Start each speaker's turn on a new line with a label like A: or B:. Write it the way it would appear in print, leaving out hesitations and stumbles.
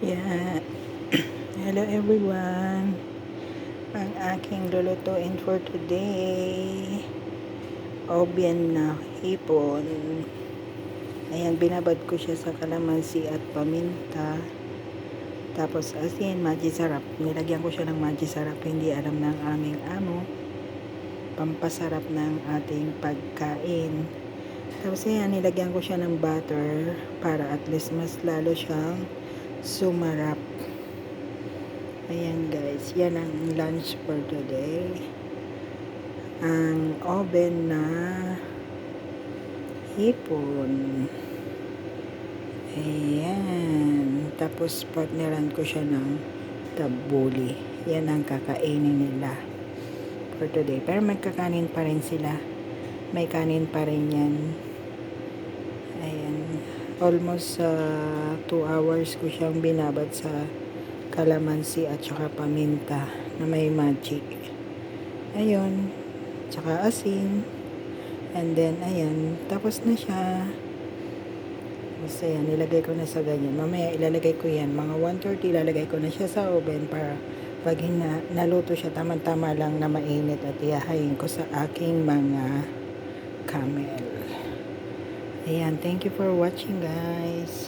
A: Yeah. Hello everyone. Ang aking lulutuin for today, oven na hipon. Ayan, binabad ko siya sa kalamansi at paminta. Tapos asin, magic sarap. Nilagyan ko siya ng magic sarap. Hindi alam ng aming amo. Pampasarap ng ating pagkain. Tapos ayan, nilagyan ko siya ng butter para at least mas lalo siyang sumarap. Ayan guys, yan ang lunch for today. Ang oven na hipon. Ayan. Tapos partneran ko siya ng tabuli. Yan ang kakainin nila for today. Pero magkakanin pa rin sila. May kanin pa rin yan. Ayan. Almost 2 hours ko siyang binabad sa kalamansi at saka paminta na may magic. Ayun. Tsaka asin. And then, ayan. Tapos na siya. Tapos, ayan. Nilagay ko na sa ganyan. Mamaya, ilalagay ko yan. Mga 1:30, ilalagay ko na siya sa oven para pag naluto siya, tama-tama lang na mainit at ihahayin ko sa aking mga camel. Ayan. Thank you for watching, guys.